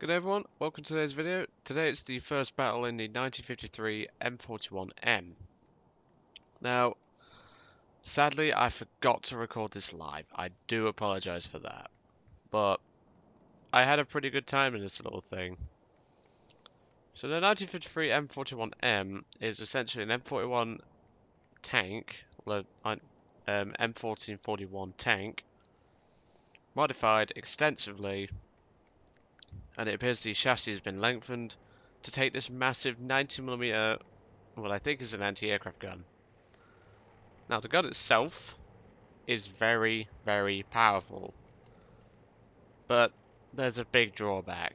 Good everyone, welcome to today's video. Today it's the first battle in the 1953 M41M. Now, sadly I forgot to record this live. I do apologise for that. But I had a pretty good time in this little thing. So the 1953 M41M is essentially an M41 tank, well, M1441 tank, modified extensively, and it appears the chassis has been lengthened to take this massive 90mm, what I think is an anti-aircraft gun. Now the gun itself is very, very powerful, but there's a big drawback.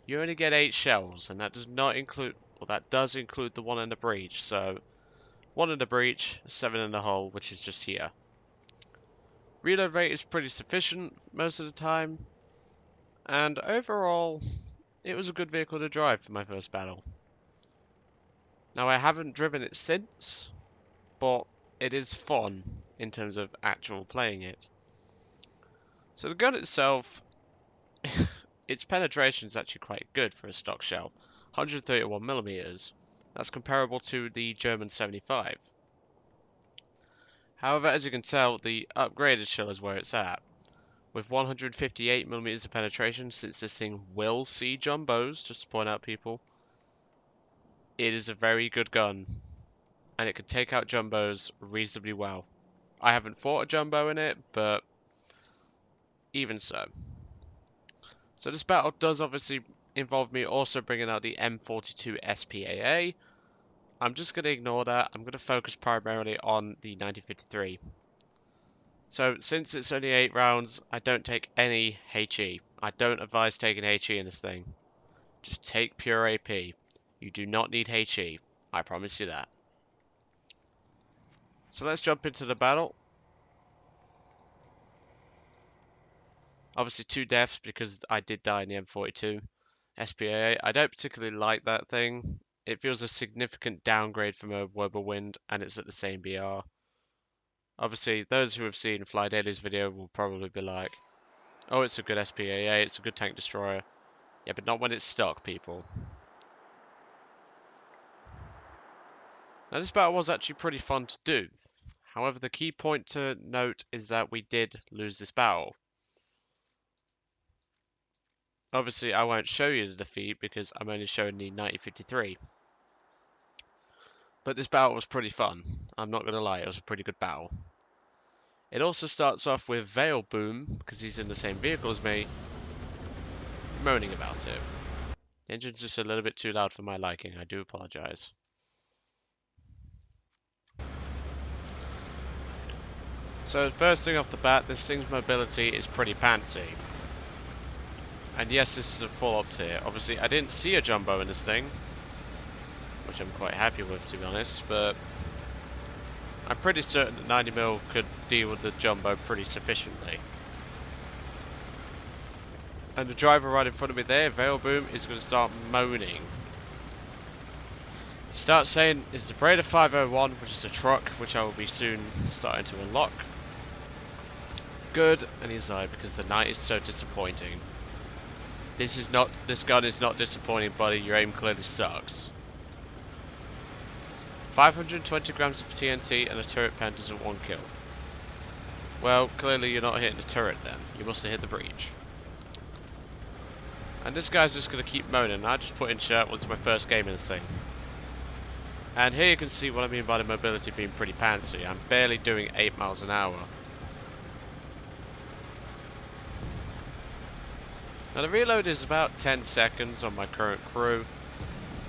You only get 8 shells, and that does not include, well, that does include the one in the breech, so 1 in the breech, 7 in the hull, which is just here. Reload rate is pretty sufficient most of the time, and overall, it was a good vehicle to drive for my first battle. Now I haven't driven it since, but it is fun in terms of actual playing it. So the gun itself, its penetration is actually quite good for a stock shell, 131mm. That's comparable to the German 75. However, as you can tell, the upgraded shell is where it's at, with 158mm of penetration. Since this thing will see jumbos, just to point out people, it is a very good gun, and it can take out jumbos reasonably well. I haven't fought a jumbo in it, but even so. So this battle does obviously involve me also bringing out the M42 SPAA. I'm just going to ignore that. I'm going to focus primarily on the 1953. So since it's only 8 rounds, I don't take any HE. I don't advise taking HE in this thing. Just take pure AP. You do not need HE. I promise you that. So let's jump into the battle. Obviously 2 deaths because I did die in the M42 SPAA. I don't particularly like that thing. It feels a significant downgrade from a Whirlwind, and it's at the same BR. Obviously, those who have seen Fly Daily's video will probably be like, oh, it's a good SPAA, it's a good tank destroyer. Yeah, but not when it's stuck, people. Now, this battle was actually pretty fun to do. However, the key point to note is that we did lose this battle. Obviously, I won't show you the defeat because I'm only showing the 1953. But this battle was pretty fun. I'm not going to lie, it was a pretty good battle. It also starts off with Veil Boom, because he's in the same vehicle as me, moaning about it. The engine's just a little bit too loud for my liking, I do apologise. So first thing off the bat, this thing's mobility is pretty pantsy. And yes, this is a full op tier. Obviously, I didn't see a jumbo in this thing, which I'm quite happy with, to be honest, but I'm pretty certain that 90mm could deal with the jumbo pretty sufficiently. And the driver right in front of me there, Veil Boom, is going to start moaning. He starts saying, it's the Breda 501, which is a truck, which I will be soon starting to unlock. Good, and he's like, because the night is so disappointing. This gun is not disappointing, buddy, your aim clearly sucks. 520 grams of TNT and a turret pen doesn't 1 kill. Well, clearly you're not hitting the turret then. You must have hit the breach. And this guy's just going to keep moaning. I just put in chat once my first game in this thing. And here you can see what I mean by the mobility being pretty pantsy. I'm barely doing 8 miles an hour. Now the reload is about 10 seconds on my current crew.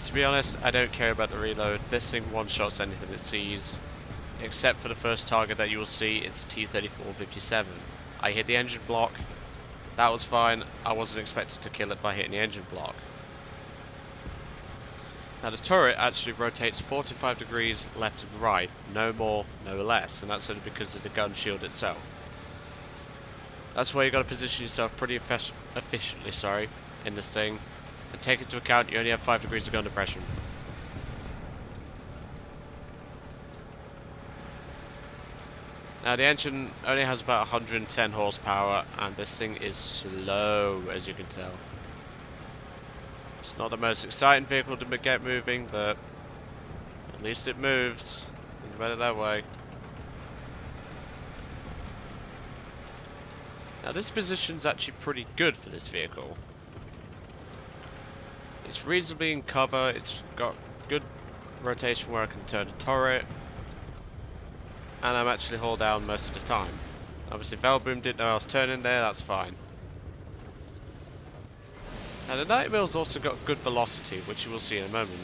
To be honest, I don't care about the reload. This thing one-shots anything it sees. Except for the first target that you will see, it's a T-34-57. I hit the engine block. That was fine. I wasn't expected to kill it by hitting the engine block. Now the turret actually rotates 45 degrees left and right. No more, no less. And that's only because of the gun shield itself. That's where you got to position yourself pretty efficiently, in this thing. And take into account you only have 5 degrees of gun depression. Now the engine only has about 110 horsepower, and this thing is slow, as you can tell. It's not the most exciting vehicle to get moving, but at least it moves. Think about it that way. Now this position's actually pretty good for this vehicle. It's reasonably in cover, it's got good rotation where I can turn a turret, and I'm actually hull down most of the time. Obviously Velboom didn't know I was turning there, that's fine. Now the 90mm's also got good velocity, which you will see in a moment.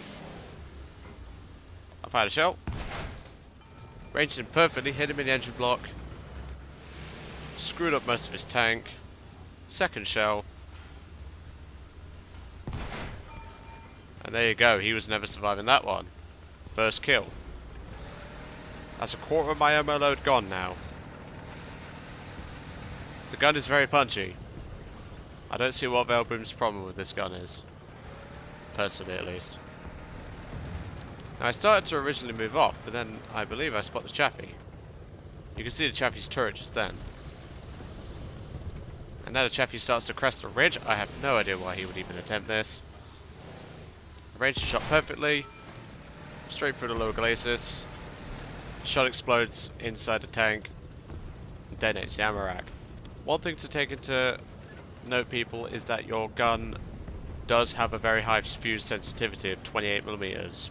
I fired a shell. Ranged him perfectly, hit him in the engine block. Screwed up most of his tank. Second shell. And there you go, he was never surviving that one. First kill. That's a quarter of my ammo load gone now. The gun is very punchy. I don't see what Velboom's problem with this gun is. Personally, at least. Now, I started to originally move off, but then I believe I spot the Chaffee. You can see the Chaffee's turret just then. And now the Chaffee starts to crest the ridge. I have no idea why he would even attempt this. Arranged the shot perfectly. Straight through the lower glacis. Shot explodes inside the tank. And detonates the ammo rack. One thing to take into note, people, is that your gun does have a very high fuse sensitivity of 28mm.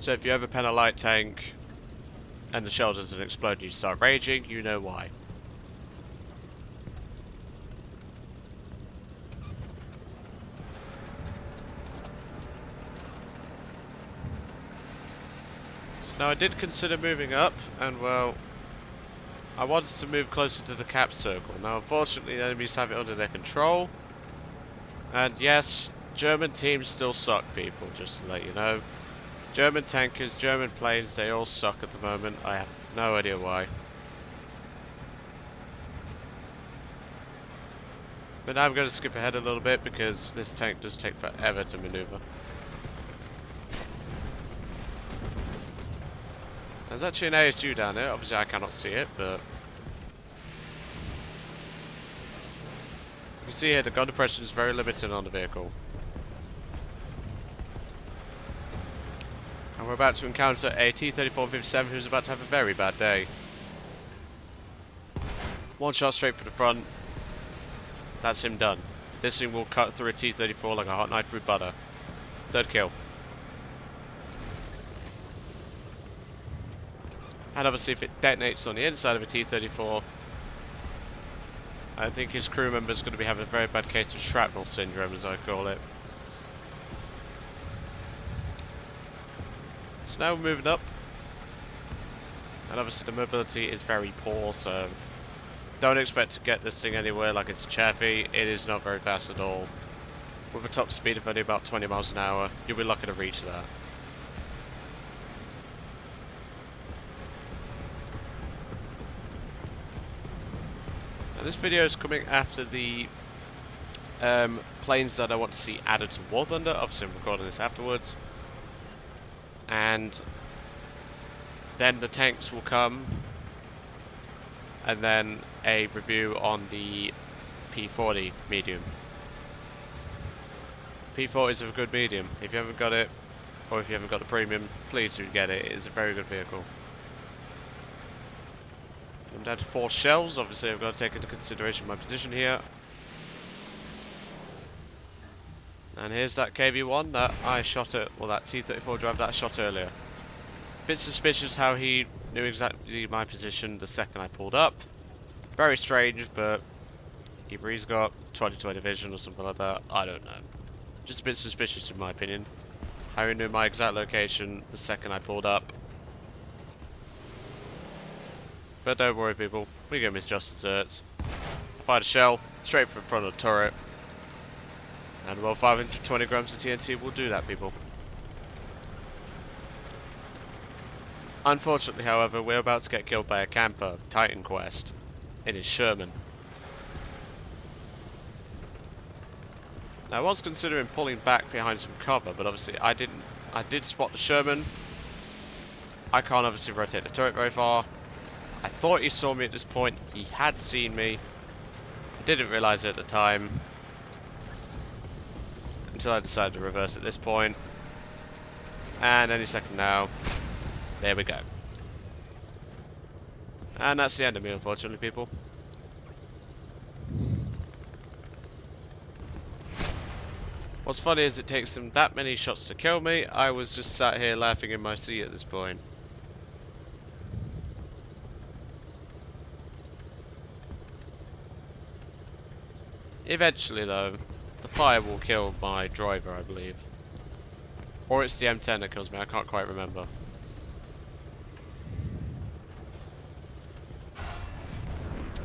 So if you ever pen a light tank and the shell doesn't explode and you start raging, you know why. So now I did consider moving up, and well, I wanted to move closer to the cap circle. Now unfortunately the enemies have it under their control. And yes, German teams still suck, people, just to let you know. German tankers, German planes, they all suck at the moment. I have no idea why. But now I'm going to skip ahead a little bit because this tank does take forever to maneuver. There's actually an ASU down there. Obviously I cannot see it, but you can see here the gun depression is very limited on the vehicle. And we're about to encounter a T-34-57 who's about to have a very bad day. One shot straight for the front. That's him done. This thing will cut through a T-34 like a hot knife through butter. Third kill. And obviously if it detonates on the inside of a T-34, I think his crew member is going to be having a very bad case of shrapnel syndrome, as I call it. So now we're moving up. And obviously the mobility is very poor, so don't expect to get this thing anywhere like it's a Chaffee. It is not very fast at all. With a top speed of only about 20 miles an hour, you'll be lucky to reach that. Now this video is coming after the planes that I want to see added to War Thunder. Obviously I'm recording this afterwards. And then the tanks will come, and then a review on the P40 medium. P40 is a good medium. If you haven't got it, or if you haven't got the premium, please do get it. It is a very good vehicle. I'm down to 4 shells. Obviously I've got to take into consideration my position here. And here's that KV-1 that I shot at, well, that T-34 drive that I shot earlier. Bit suspicious how he knew exactly my position the second I pulled up. Very strange, but either he's got 20/20 vision or something like that, I don't know. Just a bit suspicious in my opinion. How he knew my exact location the second I pulled up. But don't worry people, we get misjudged desserts. I fired a shell, straight from front of the turret. And well, 520 grams of TNT will do that, people. Unfortunately, however, we're about to get killed by a camper, Titan Quest. It is Sherman. Now, I was considering pulling back behind some cover, but obviously I didn't. I did spot the Sherman. I can't obviously rotate the turret very far. I thought he saw me at this point. He had seen me. I didn't realise it at the time. until I decide to reverse at this point. And any second now, there we go. And that's the end of me, unfortunately, people. What's funny is it takes them that many shots to kill me. I was just sat here laughing in my seat at this point. Eventually, though, the fire will kill my driver, I believe. Or it's the M10 that kills me, I can't quite remember.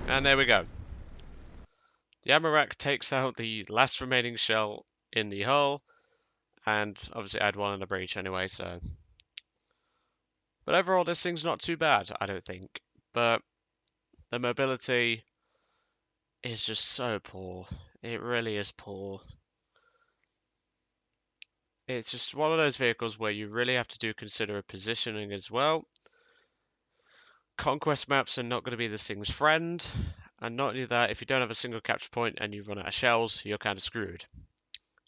And there we go. The Amarak takes out the last remaining shell in the hull, and obviously I had one in the breach anyway, so... But overall, this thing's not too bad, I don't think. But the mobility is just so poor. It really is poor. It's just one of those vehicles where you really have to do considerate positioning as well. Conquest maps are not going to be this thing's friend. And not only that, if you don't have a single capture point and you run out of shells, you're kind of screwed.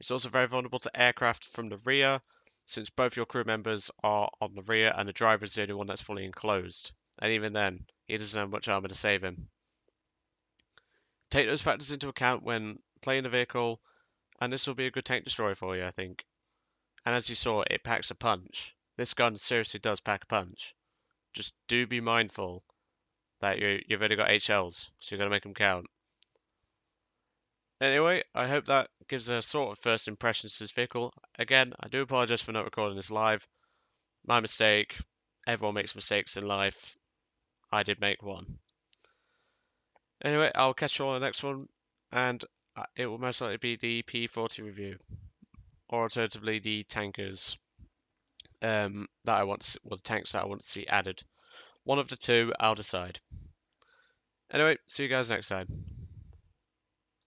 It's also very vulnerable to aircraft from the rear, since both your crew members are on the rear and the driver is the only one that's fully enclosed. And even then, he doesn't have much armor to save him. Take those factors into account when playing the vehicle, and this will be a good tank destroyer for you, I think. And as you saw, it packs a punch. This gun seriously does pack a punch. Just do be mindful that you've only got 8 shells, so you've got to make them count. Anyway, I hope that gives a sort of first impressions to this vehicle. Again, I do apologise for not recording this live. My mistake. Everyone makes mistakes in life. I did make one. Anyway, I'll catch you all on the next one, and it will most likely be the P40 review, or alternatively the tankers that I want to, well, the tanks that I want to see added. One of the two, I'll decide. Anyway, see you guys next time.